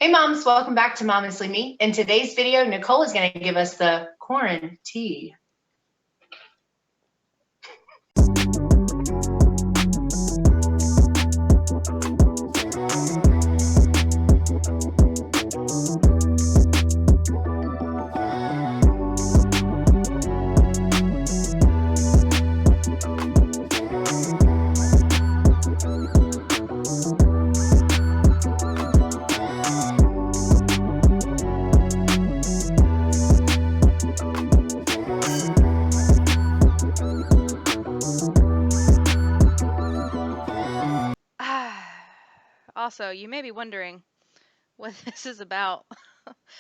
Hey moms, welcome back to Momestly Me. In today's video, Nicole is going to give us the Quaran-tea. Also, you may be wondering what this is about.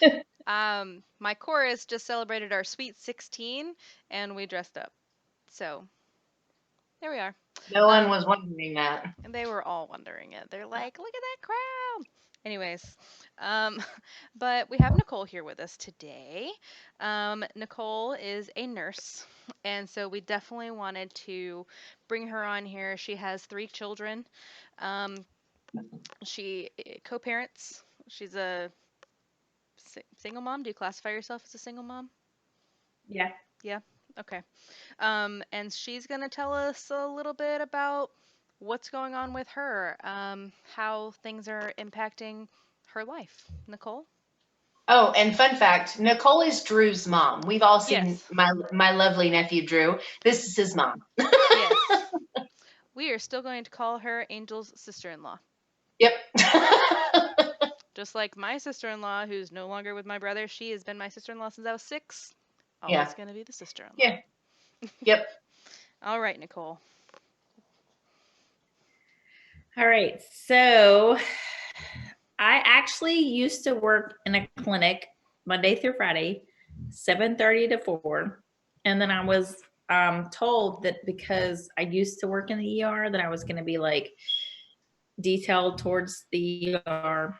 My chorus just celebrated our sweet 16 and we dressed up. So there we are. No one was wondering that. And they were all wondering it. They're like, look at that crowd. Anyways, but we have Nicole here with us today. Nicole is a nurse, and so we definitely wanted to bring her on here. She has 3 children. She co-parents. She's a single mom. Do you classify yourself as a single mom? Yeah. Yeah. Okay. And she's gonna tell us a little bit about what's going on with her, how things are impacting her life. Nicole? Oh, and fun fact, Nicole is Drew's mom. We've all seen Yes. my lovely nephew, Drew. This is his mom. Yes. We are still going to call her Angel's sister-in-law. Yep. Just like my sister-in-law, who's no longer with my brother, she has been my sister-in-law since I was 6. Yeah. Always going to be the sister-in-law. Yeah. Yep. All right, Nicole. All right. So I actually used to work in a clinic Monday through Friday, 7:30 to 4. And then I was told that because I used to work in the ER that I was going to be like detailed towards the ER.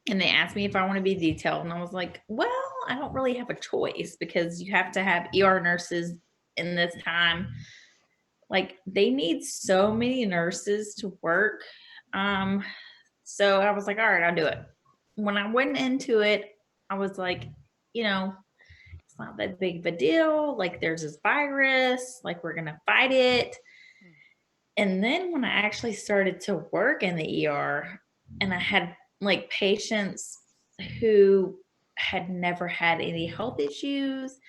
And they asked me if I want to be detailed. And I was like, well, I don't really have a choice because you have to have ER nurses in this time. Like they need so many nurses to work. So I was like, all right, I'll do it. When I went into it, I was like, it's not that big of a deal. Like there's this virus, like we're going to fight it. And then when I actually started to work in the ER and I had like patients who had never had any health issues,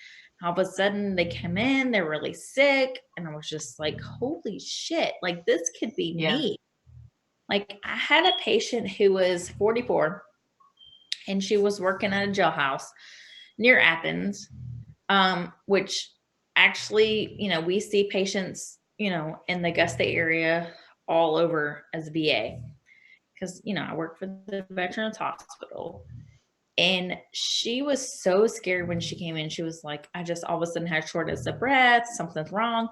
all of a sudden they come in, they're really sick. And I was just like, holy shit, like this could be me. Like I had a patient who was 44 and she was working at a jailhouse near Athens, which actually, we see patients, in the Augusta area all over as VA because, I work for the Veterans Hospital. And she was so scared when she came in. She was like, I just all of a sudden had shortness of breath. Something's wrong.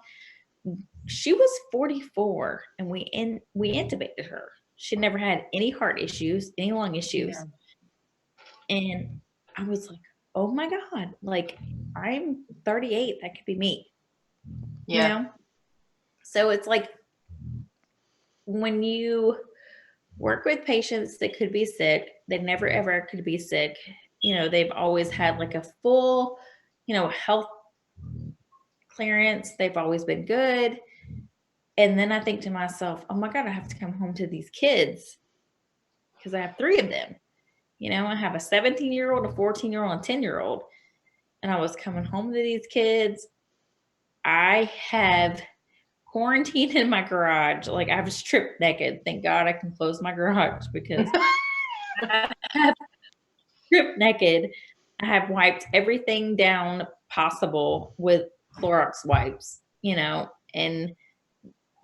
She was 44 and we intubated her. She never had any heart issues, any lung issues. Yeah. And I was like, oh my God, like I'm 38. That could be me. Yeah. So it's like when you work with patients that could be sick, they never ever could be sick. They've always had like a full, health clearance. They've always been good. And then I think to myself, oh my God, I have to come home to these kids because I have 3 of them. I have a 17-year-old, a 14-year-old, and a 10-year-old. And I was coming home to these kids. I have quarantined in my garage. Like I was stripped naked. Thank God I can close my garage because I have stripped naked. I have wiped everything down possible with Clorox wipes, and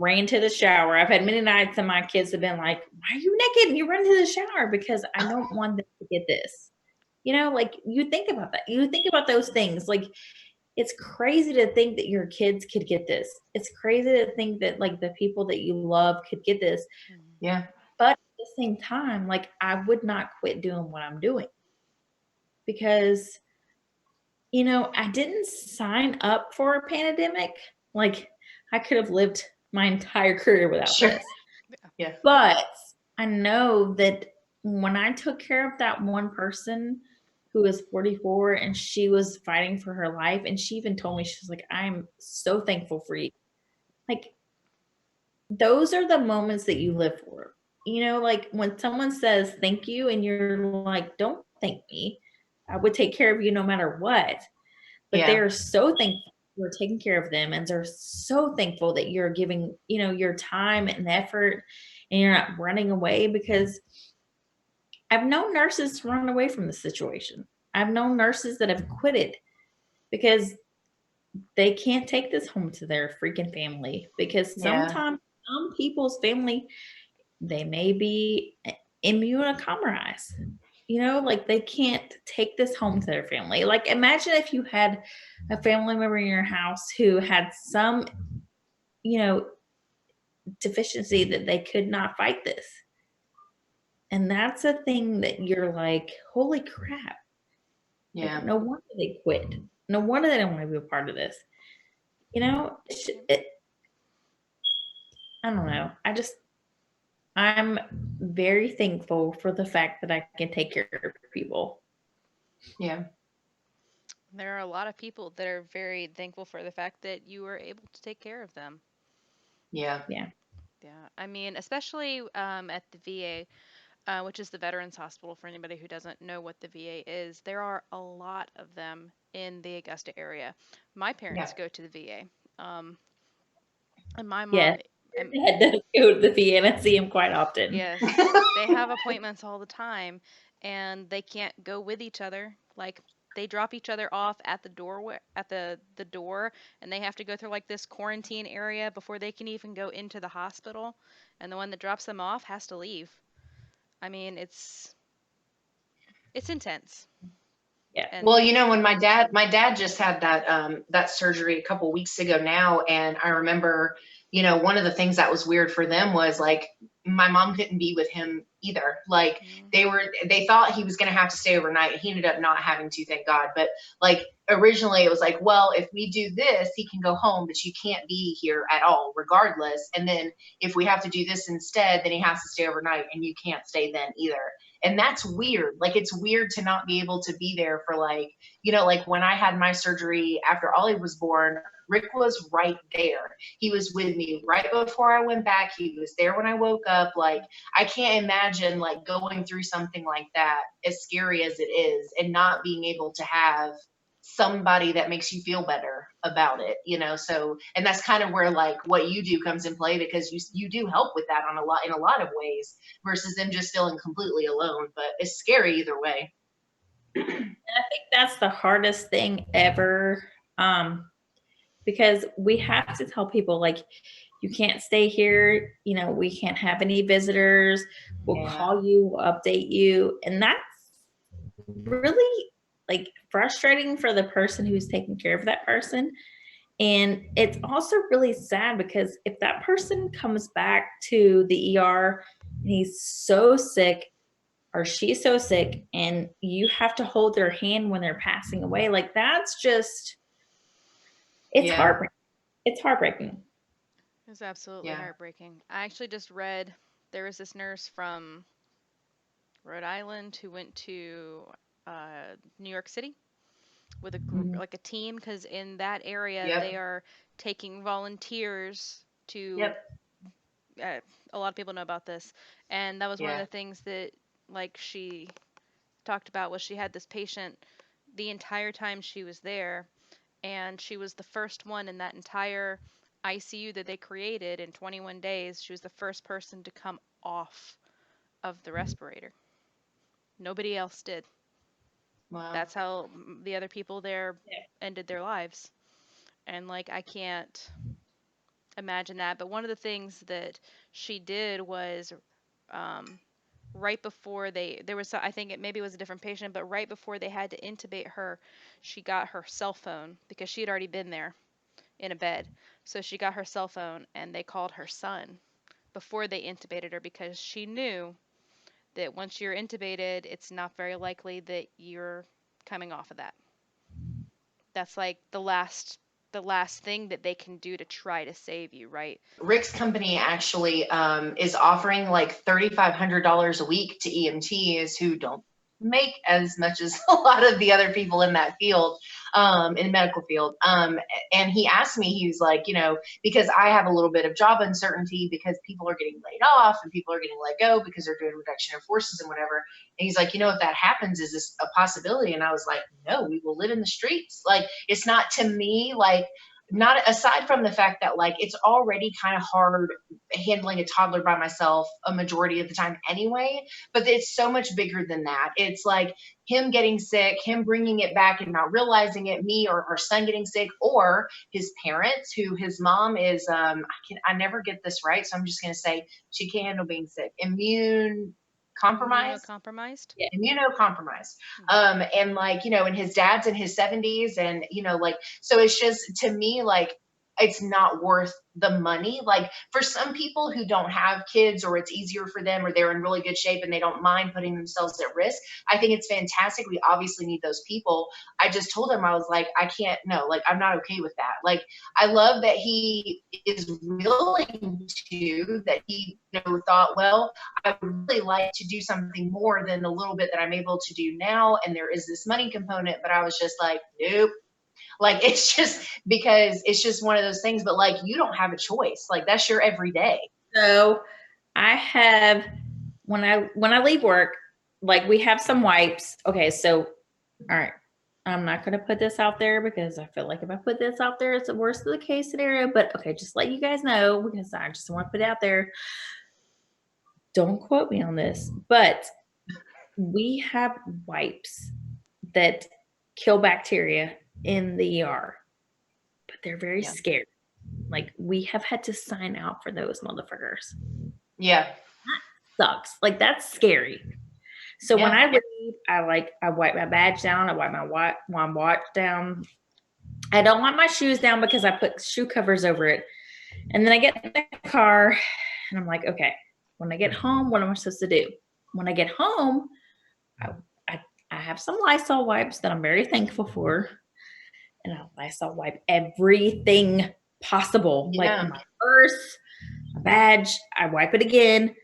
ran to the shower. I've had many nights and my kids have been like, why are you naked? And you run to the shower because I don't want them to get this. Like you think about that. You think about those things. Like it's crazy to think that your kids could get this. It's crazy to think that like the people that you love could get this. Yeah. But at the same time, like I would not quit doing what I'm doing because, I didn't sign up for a pandemic. Like I could have lived my entire career without this. Yeah. But I know that when I took care of that one person who was 44 and she was fighting for her life, and she even told me, she was like, I'm so thankful for you. Like, those are the moments that you live for. You know, like when someone says thank you and you're like, don't thank me. I would take care of you no matter what. But they Yeah. are so thankful you're taking care of them, and they're so thankful that you're giving, your time and effort, and you're not running away, because I've known nurses run away from the situation. I've known nurses that have quitted because they can't take this home to their freaking family, because Yeah. sometimes some people's family, they may be immunocompromised. Like they can't take this home to their family. Like imagine if you had a family member in your house who had some, you know, deficiency that they could not fight this. And that's a thing that you're like, holy crap. Like, Yeah. no wonder they quit. No wonder they don't want to be a part of this. I don't know. I'm very thankful for the fact that I can take care of people. Yeah. There are a lot of people that are very thankful for the fact that you were able to take care of them. Yeah. Yeah. Yeah, I mean, especially at the VA, which is the Veterans Hospital. For anybody who doesn't know what the VA is, there are a lot of them in the Augusta area. My Yeah. parents go to the VA, and my Yeah. mom, and I had to go to the VA and I see him quite often. yes, they have appointments all the time, and they can't go with each other. Like they drop each other off at the doorway at the door, and they have to go through like this quarantine area before they can even go into the hospital. And the one that drops them off has to leave. I mean, it's intense. Yeah. And Well, when my dad just had that surgery a couple weeks ago now, and I remember, one of the things that was weird for them was like my mom couldn't be with him either. Like mm, they thought he was going to have to stay overnight, and he ended up not having to, thank God. But like originally it was like, well, if we do this, he can go home, but you can't be here at all regardless. And then if we have to do this instead, then he has to stay overnight, and you can't stay then either. And that's weird. Like it's weird to not be able to be there for like, like when I had my surgery after Ollie was born, Rick was right there. He was with me right before I went back. He was there when I woke up. Like I can't imagine like going through something like that, as scary as it is, and not being able to have somebody that makes you feel better about it, so, and that's kind of where like what you do comes in play, because you do help with that in a lot of ways, versus them just feeling completely alone. But it's scary either way. And I think that's the hardest thing ever. Because we have to tell people, like, you can't stay here, we can't have any visitors, we'll Yeah. call you, we'll update you. And that's really like frustrating for the person who's taking care of that person. And it's also really sad because if that person comes back to the ER and he's so sick or she's so sick, and you have to hold their hand when they're passing away, like that's just, it's Yeah. heartbreaking. It's heartbreaking. it's absolutely Yeah. heartbreaking. I actually just read there was this nurse from Rhode Island who went to New York City with a group, Mhm. like a team, because in that area they Yep. are taking volunteers to. Yep. Uh, a lot of people know about this, and that was one of Yeah. the things that like she talked about was she had this patient the entire time she was there, and she was the first one in that entire ICU that they created in 21 days. She was the first person to come off of the respirator. Nobody else did. Wow. That's how the other people there Yeah. ended their lives. And like I can't imagine that. But one of the things that she did was um, right before there was, I think it maybe was a different patient, but right before they had to intubate her, she got her cell phone because she had already been there in a bed. So she got her cell phone and they called her son before they intubated her, because she knew that once you're intubated, it's not very likely that you're coming off of that. That's like the last the last thing that they can do to try to save you, right? Rick's company actually is offering like $3,500 a week to EMTs who don't make as much as a lot of the other people in that field, in the medical field. And he asked me, he was like, because I have a little bit of job uncertainty because people are getting laid off and people are getting let go because they're doing reduction of forces and whatever. And he's like, if that happens, is this a possibility? And I was like, no, we will live in the streets. Like, it's not, to me, like, not aside from the fact that like it's already kind of hard handling a toddler by myself a majority of the time anyway, but it's so much bigger than that. It's like him getting sick, him bringing it back and not realizing it, me or our son getting sick, or his parents, who his mom is I never get this right, so I'm just going to say she can't handle being sick, immune compromised, Immunocompromised. yeah, immunocompromised. And like, and his dad's in his 70s, and like, so it's just, to me, like, it's not worth the money. Like, for some people who don't have kids, or it's easier for them, or they're in really good shape and they don't mind putting themselves at risk, I think it's fantastic. We obviously need those people. I just told him, I was like, I can't, no, like, I'm not okay with that. Like, I love that he is willing to, that he, thought, well, I would really like to do something more than the little bit that I'm able to do now. And there is this money component, but I was just like, nope. Like, it's just because it's just one of those things, but like, you don't have a choice. Like, that's your everyday. So I have, when I leave work, like, we have some wipes. Okay. So, all right. I'm not going to put this out there because I feel like if I put this out there, it's the worst of the case scenario, but okay, just let you guys know, because I just want to put it out there. Don't quote me on this, but we have wipes that kill bacteria in the ER, but they're very scary. Like, we have had to sign out for those motherfuckers. Yeah. That sucks. Like, that's scary. So when I leave, I wipe my badge down. I wipe my watch down. I don't want my shoes down because I put shoe covers over it. And then I get in the car and I'm like, okay, when I get home, what am I supposed to do? When I get home, I have some Lysol wipes that I'm very thankful for. And I Lysol wipe everything possible. Yeah. Like my purse, my badge, I wipe it again,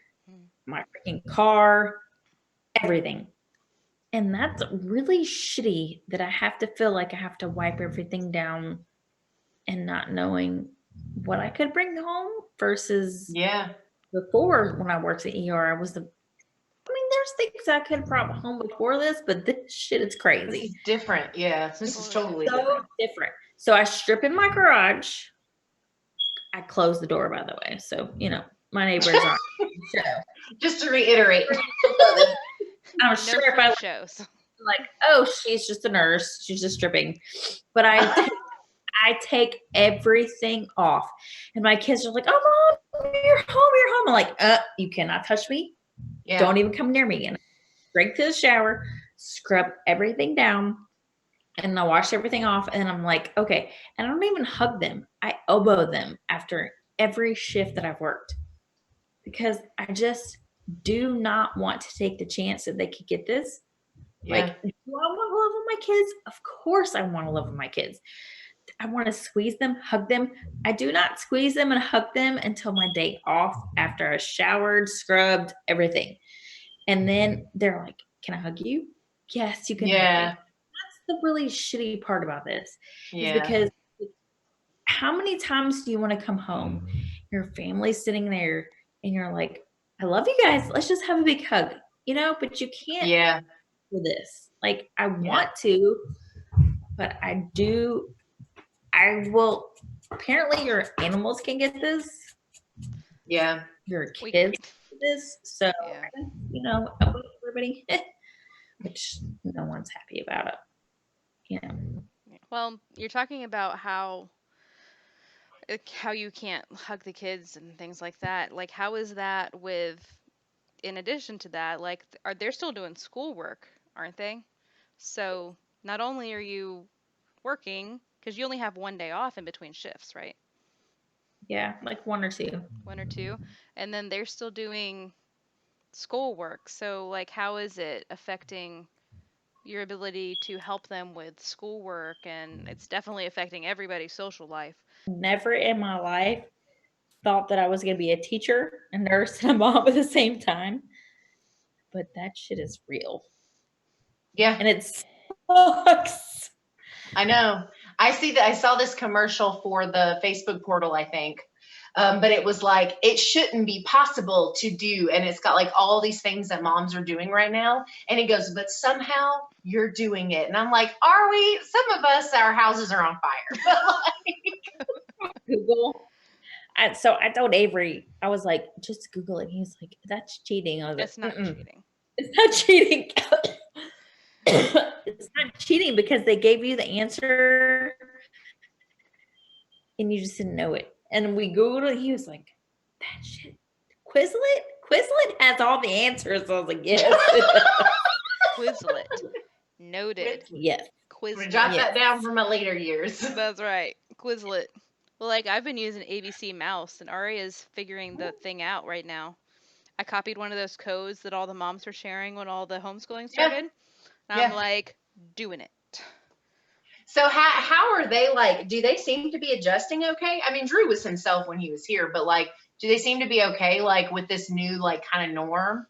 my freaking car, everything. And that's really shitty that I have to feel like I have to wipe everything down and not knowing what I could bring home versus before, when I worked at ER, there's things I could have brought home before this, but this shit is crazy. This is different. Yeah. This is totally different. So I strip in my garage. I close the door, by the way. So, my neighbors aren't. Just to reiterate. I'm sure if I shows. Like, oh, she's just a nurse. She's just stripping. But I take everything off. And my kids are like, oh, Mom, you're home. I'm like, you cannot touch me. Yeah. Don't even come near me. And I straight to the shower, scrub everything down, and I wash everything off. And I'm like, okay. And I don't even hug them. I elbow them after every shift that I've worked, because I just do not want to take the chance that they could get this. Yeah. Like, do I want to love with my kids? Of course I want to love with my kids. I want to squeeze them, hug them. I do not squeeze them and hug them until my day off, after I showered, scrubbed, everything. And then they're like, can I hug you? Yes, you can hug me. That's the really shitty part about this. Is because how many times do you want to come home? Your family's sitting there and you're like, I love you guys. Let's just have a big hug, but you can't do this. Like, I want to, but I will. Apparently your animals can get this. Yeah. Your kids get this. So, everybody, which no one's happy about it. Well, you're talking about how you can't hug the kids and things like that. Like, how is that in addition to that, like, they're still doing schoolwork, aren't they? So not only are you working, because you only have one day off in between shifts, right? Yeah, like one or two. And then they're still doing schoolwork. So, like, how is it affecting your ability to help them with schoolwork, and it's definitely affecting everybody's social life. Never in my life thought that I was going to be a teacher, a nurse, and a mom at the same time. But that shit is real. Yeah. And it sucks. I know. I see that. I saw this commercial for the Facebook portal, I think. But it was like, it shouldn't be possible to do. And it's got like all these things that moms are doing right now. And it goes, but somehow you're doing it. And I'm like, are we? Some of us, our houses are on fire. But like, Google. So I told Avery, I was like, just Google it. He was like, that's cheating. I was It's like, not cheating. it's not cheating. It's not cheating because they gave you the answer and you just didn't know it. And we Googled it. He was like, that shit. Quizlet? Quizlet has all the answers. I was like, yes. Quizlet. Noted. Yes. I'm gonna Quizlet. jot that down for my later years. That's right. Quizlet. Well, like I've been using ABC Mouse, and Aria's figuring the thing out right now. I copied one of those codes that all the moms were sharing when all the homeschooling started. And I'm Yeah. like, doing it. So how are they like? Do they seem to be adjusting okay? I mean, Drew was himself when he was here, but like, do they seem to be okay like with this new like kind of norm?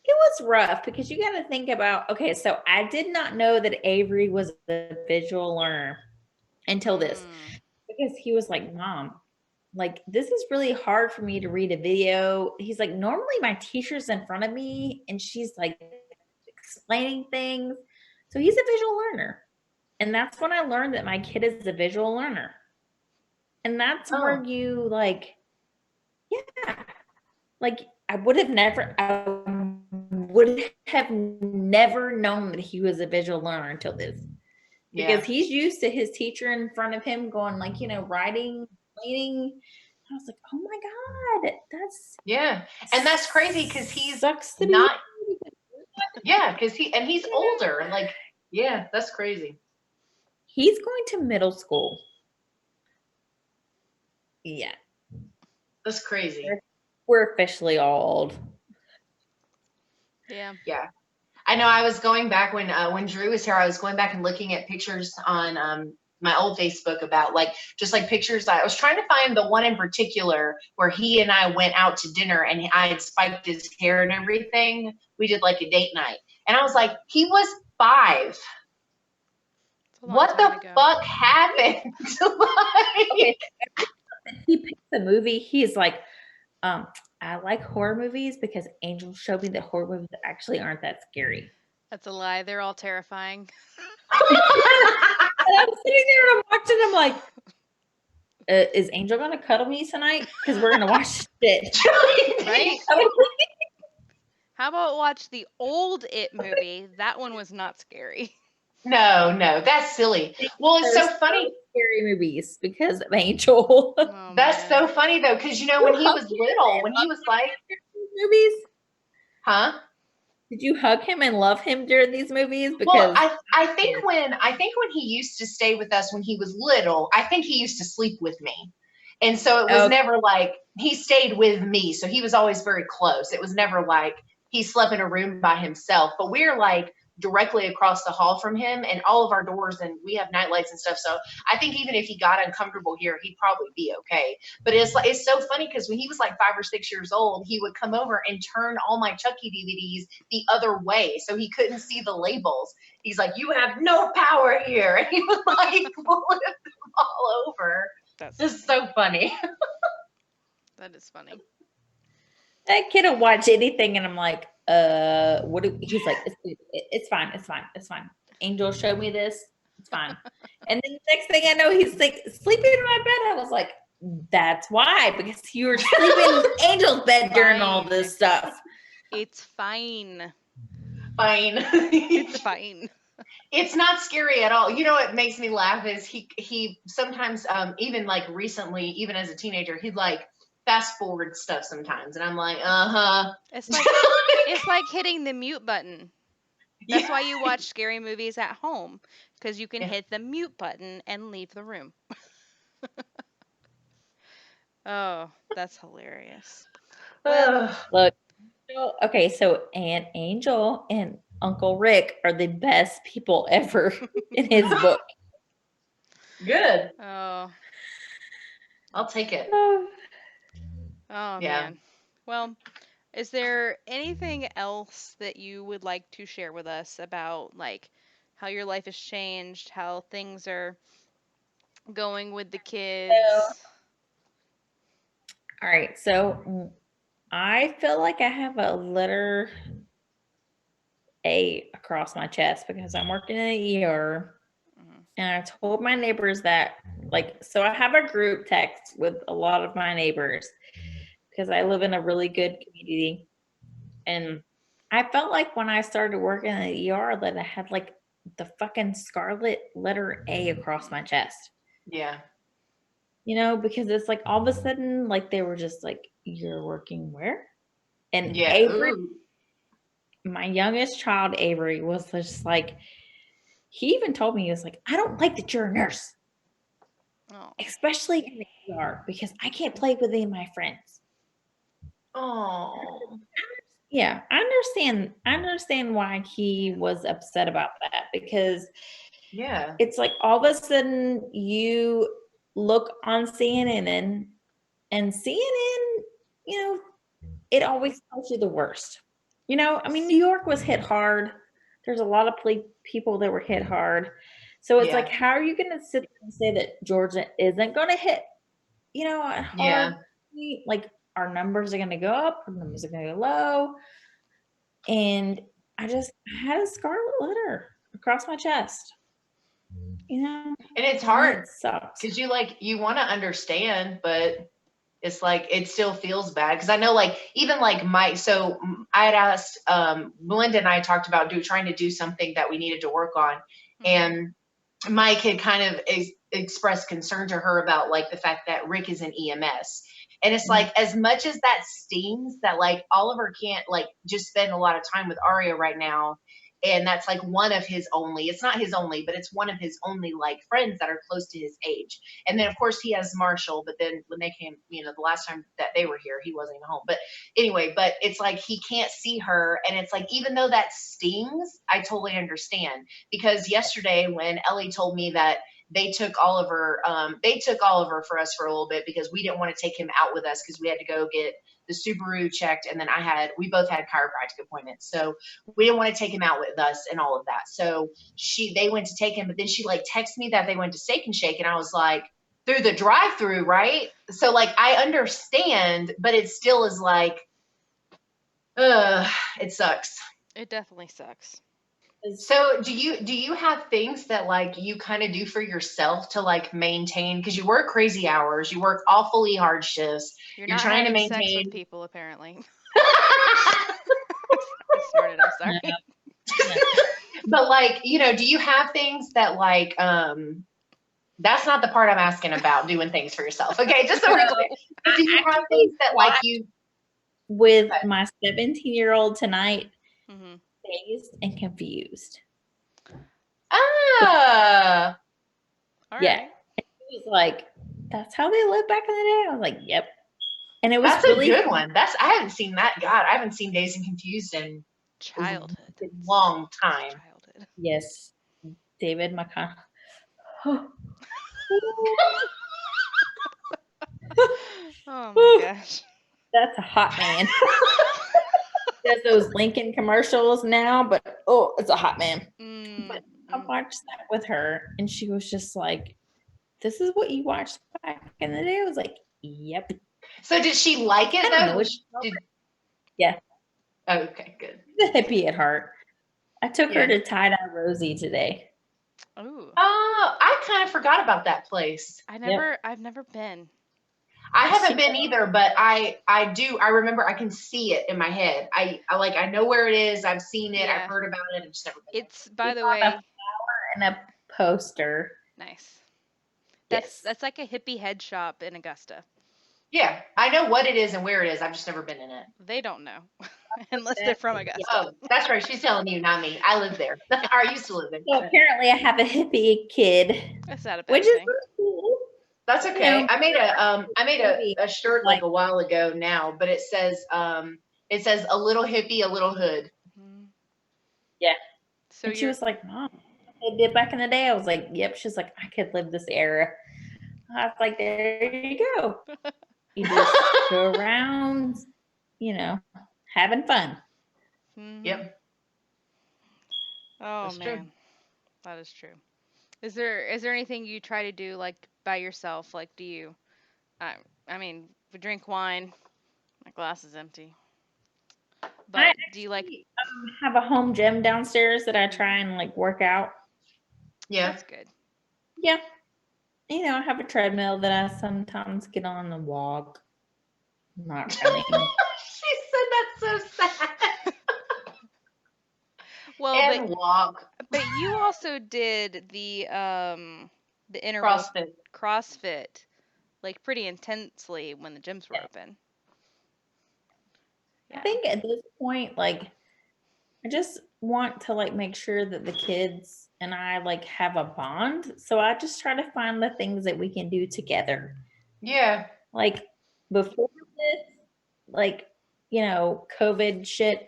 It was rough because you got to think about, okay, so I did not know that Avery was a visual learner until this because he was like, Mom, like, this is really hard for me to read a video. He's like, normally my teacher's in front of me and she's like explaining things. So he's a visual learner. And that's when I learned that my kid is a visual learner. And that's where you like, yeah, like I would have never known that he was a visual learner until this. Because he's used to his teacher in front of him going like, writing, explaining. I was like, oh my God, And that's crazy because he's sucks to not. Because he's older. Like, that's crazy. He's going to middle school. Yeah. That's crazy. We're officially all old. Yeah. Yeah. I know I was going back when Drew was here, I was going back and looking at pictures on my old Facebook about like just like pictures. I was trying to find the one in particular where he and I went out to dinner and I had spiked his hair and everything. We did like a date night. And I was like, he was 5. What the fuck happened? Okay. He picks a movie. He's like, I like horror movies because Angel showed me that horror movies actually aren't that scary. That's a lie. They're all terrifying. And I'm sitting there and I'm watching. I'm like, is Angel gonna cuddle me tonight? Because we're gonna watch shit. Right? How about watch the old It movie? That one was not scary. No, that's silly. Well, it's so funny. Scary movies because of Angel. Oh, that's so funny though, because when he was little, when he was like movies, huh? Did you hug him and love him during these movies? Because I think when he used to stay with us when he was little, I think he used to sleep with me. And so it was never like he stayed with me. So he was always very close. It was never like he slept in a room by himself. But we're like directly across the hall from him and all of our doors, and we have night lights and stuff. So I think even if he got uncomfortable here, he'd probably be okay. But it's so funny because when he was like 5 or 6 years old, he would come over and turn all my Chucky DVDs the other way so he couldn't see the labels. He's like, you have no power here. And he would like flip them all over. That's just so funny. That is funny. That kid will watch anything and I'm like, he's like, it's fine. Angel showed me this. It's fine. And then the next thing I know, he's like sleeping in my bed. I was like, that's why, because you were sleeping in Angel's bed during all this stuff. It's fine. It's fine. It's not scary at all. You know what makes me laugh is he sometimes even like recently, even as a teenager, he'd like fast forward stuff sometimes, and I'm like, It's like hitting the mute button. That's why you watch scary movies at home, because you can hit the mute button and leave the room. Oh, that's hilarious. Well, look, okay, so Aunt Angel and Uncle Rick are the best people ever in his book. Good. Oh, I'll take it. Oh, oh Yeah. man. Well, is there anything else that you would like to share with us about like how your life has changed, how things are going with the so, kids? all right. So I feel like I have a letter A across my chest because I'm working in the ER. Mhm. And I told my neighbors that, like, so I have a group text with a lot of my neighbors because I live in a really good community. And I felt like when I started working in the ER that I had like the fucking scarlet letter A across my chest, Yeah. because it's like all of a sudden, like they were just like, "You're working where?" And Yeah. Avery, Ooh. my youngest child, Avery, was just like, he even told me, he was like, "I don't like that you're a nurse, Oh. especially in the ER, because I can't play with any of my friends." Oh. Yeah, I understand why he was upset about that because Yeah. it's like all of a sudden you look on CNN and CNN, you know, it always tells you the worst. I mean, New York was hit hard. There's a lot of people that were hit hard. So it's like, Yeah. how are you going to sit there and say that Georgia isn't going to hit, hard? Yeah. Like, our numbers are going to go up, our numbers are going to go low. And I had a scarlet letter across my chest, you know, And it's and hard it sucks. because you want to understand, but it's like it still feels bad because I know like even like Mike. So I had asked Melinda and I talked about trying to do something that we needed to work on, Mhm. and Mike had kind of expressed concern to her about like the fact that Rick is in EMS. And it's Mhm. like, as much as that stings, that like Oliver can't like just spend a lot of time with Arya right now. And that's like one of his only, it's not his only, but it's one of his only like friends that are close to his age. And then of course he has Marshall, but then when they came, the last time that they were here, he wasn't even home. But anyway, but it's like he can't see her. And it's like, even though that stings, I totally understand because yesterday when Ellie told me that they took Oliver for us for a little bit because we didn't want to take him out with us because we had to go get the Subaru checked, and then we both had chiropractic appointments, so we didn't want to take him out with us and all of that. So they went to take him, but then she like texted me that they went to Steak and Shake, and I was like, through the drive-through, right? So like I understand, but it still is like, it sucks. It definitely sucks. So do you have things that like you kind of do for yourself to like maintain because you work crazy hours, you work awfully hard shifts, You're you're not trying to having sex with maintain. people, apparently. I snorted. I'm No, sorry. no. But like, do you have things that like that's not the part I'm asking about doing things for yourself. Okay, just so we're clear. No. But do you have Actually things that like watched you with my 17-year-old tonight, Mhm. dazed and confused. ah All Yeah. right. He was like, "That's how they lived back in the day." I was like, "Yep." And it was that's a really good one. I haven't seen that. God, I haven't seen Dazed and Confused in a Childhood. long That's time. childhood. yes, David McConnell. Oh my gosh. That's a hot man. He does those Lincoln commercials now, but it's a hot man. But Mm, I mm. watched that with her, and she was just like, "This is what you watched back in the day." I was like, "Yep." So did she like I it don't though? know. Did Yeah, oh, okay, good. she's a hippie at heart. I took her Yeah. to Tie Dye Rosie today. Ooh. Oh, I kind of forgot about that place. Yep. I've never been. I haven't She, been either, but I do. I remember I can see it in my head. I know where it is. I've seen it. I've Yeah. heard about it. I've just never been there. It's by she the bought a way, flower and a poster. nice. That's Yes. that's like a hippie head shop in Augusta. Yeah, I know what it is and where it is. I've just never been in it. They don't know unless they're That- from yeah. Augusta. Oh, that's right. She's telling you, not me. I live there. Or I used to live So there. apparently, I have a hippie kid, That's not a which bad is thing. really cool. That's okay. I made Maybe a shirt like like a while ago now, but it says a little hippie, a little hood. Mhm. yeah, So And she you're was like, Mom, they did back in the day. I was like, yep. She's like, I could live this era. I was like, there you go. You just go around, you know, having fun. Mhm. Yep, Oh that's true. man, that is true. Is there anything you try to do like by yourself? Like, do you? I I mean, we drink wine. My glass is empty. I But do you like? actually have a home gym downstairs that I try Mhm. and like work out. Yeah. That's good. Yeah. You know, I have a treadmill that I sometimes get on and walk. Not running. She said that's so sad. Well, And walk. but you also did the interval CrossFit. CrossFit like pretty intensely when the gyms were Yeah. open. I Yeah. think at this point, like, I just want to like make sure that the kids and I like have a bond. So I just try to find the things that we can do together. Yeah. Like before this, like, you know, COVID shit,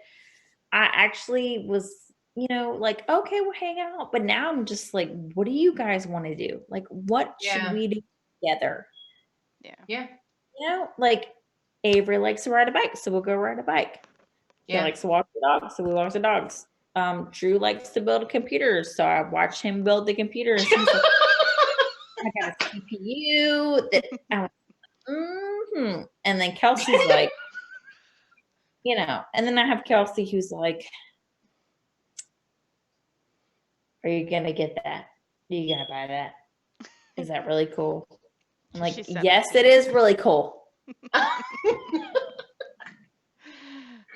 I actually was, you know, like, okay, we'll hang out. But now I'm just like, what do you guys want to do? Like, what should Yeah. we do together? Yeah. Yeah. You know, like Avery likes to ride a bike, so we'll go ride a bike. He Yeah. likes to walk the dogs, so we walk the dogs. Drew likes to build computers, so I watch him build the computers. He's like, I got a CPU that I was, and then Kelsey's like, you know, and then I have Kelsey who's like, are you gonna get that? Are you gonna buy that? Is that really cool? I'm like, She's yes, it 17. is really cool.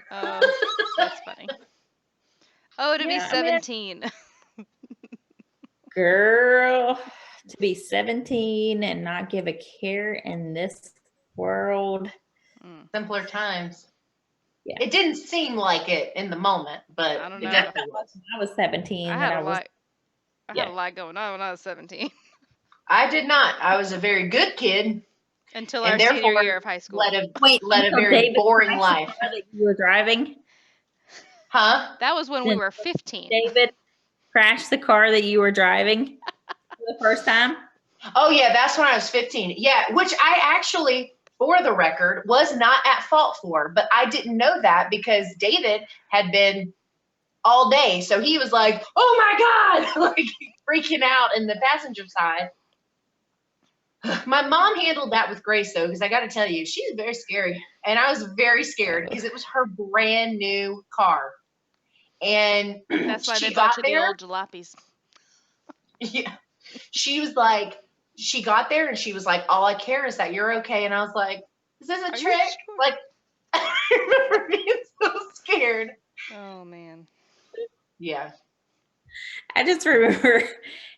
Oh, that's funny. Oh, to be Yeah, I mean, 17. girl, to be 17 and not give a care in this world. Mm, Simpler times. Yeah. It didn't seem like it in the moment, but I don't it know. definitely was. When I was 17 I that had a I was, lot. I had yeah. a lot going on when I was 17 I did not. I was a very good kid until and our senior therefore year of high school. led a Wait, led a until very David boring crashed the life. car that you were driving? Huh? That was when we Then were 15. David crashed the car that you were driving for the first time? Oh yeah, that's when I was 15. Yeah, which I actually, for the record, was not at fault for, but I didn't know that because David had been all day. So he was like, "Oh my God," like freaking out in the passenger side. My mom handled that with grace though, because I got to tell you, she's very scary. And I was very scared because it was her brand new car. And That's why they she bought got you the there. old jalopies. Yeah. She was like, she got there and she was like, all I care is that you're okay. And I was like, is this a Are you trick? sure? Like, I remember being so scared. Oh man. Yeah. I just remember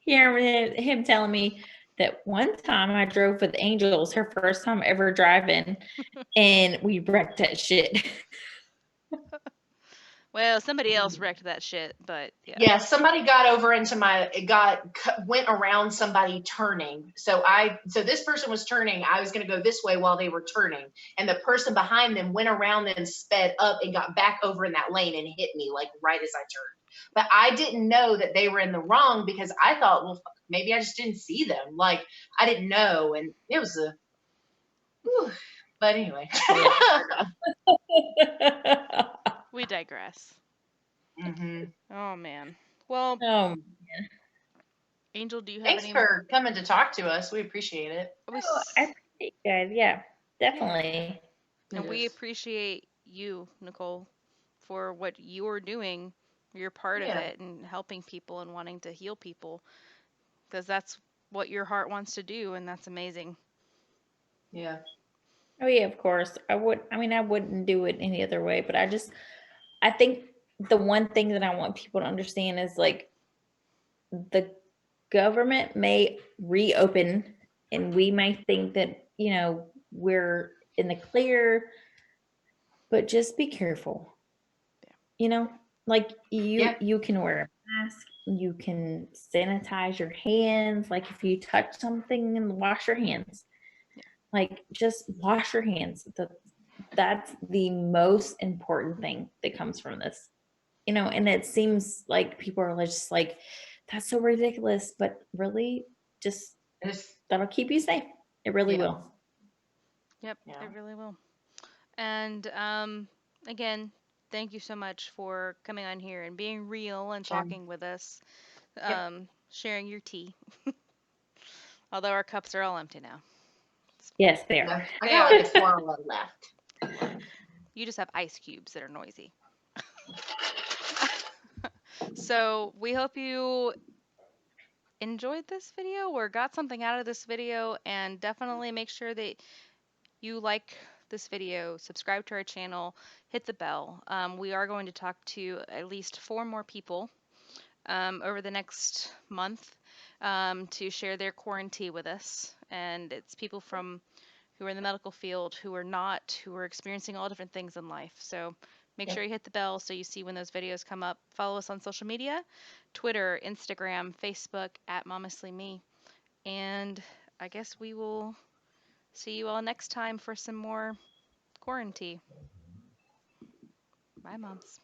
hearing him telling me that one time I drove with Angels, her first time ever driving, and we wrecked that shit. Well, somebody else wrecked that shit, but yeah. Yeah, somebody got over into went around somebody turning. So this person was turning. I was going to go this way while they were turning. And the person behind them went around and sped up and got back over in that lane and hit me like right as I turned. But I didn't know that they were in the wrong because I thought, well, maybe I just didn't see them. Like I didn't know. And it was whew. But anyway. We digress. Hmm. Oh man. Well, Oh, Angel, do you have Thanks any? for coming to talk to us. We appreciate it. We, I s- appreciate you guys. Yeah, yeah, definitely. and It we is. appreciate you, Nicole, for what you're doing. You're part of Yeah. it and helping people and wanting to heal people because that's what your heart wants to do, and that's amazing. Yeah. Oh yeah, of course. I mean, I wouldn't do it any other way, but I think the one thing that I want people to understand is like the government may reopen and we may think that, you know, we're in the clear, but just be careful. Yeah. You know, like Yeah. you can wear a mask, you can sanitize your hands, like if you touch something and wash your hands. Yeah. Like just wash your hands. That's the most important thing that comes from this. and it seems like people are just like, that's so ridiculous, but really, just It's, that'll keep you safe. It really Yeah. will. Yep, yeah. it really will. And again, thank you so much for coming on here and being real and talking with us, Yep. sharing your tea. Although our cups are all empty now. Yes, there. Yeah. I They got are. like a swallow left. You just have ice cubes that are noisy. So we hope you enjoyed this video or got something out of this video, and definitely make sure that you like this video, subscribe to our channel, hit the bell. We are going to talk to at least 4 more people over the next month to share their quarantine with us. And it's people from who are in the medical field, who are not, who are experiencing all different things in life. So make sure you hit the bell so you see when those videos come up. Follow us on social media, Twitter, Instagram, Facebook at Momestly Me. And I guess we will see you all next time for some more quarantine. Bye, moms.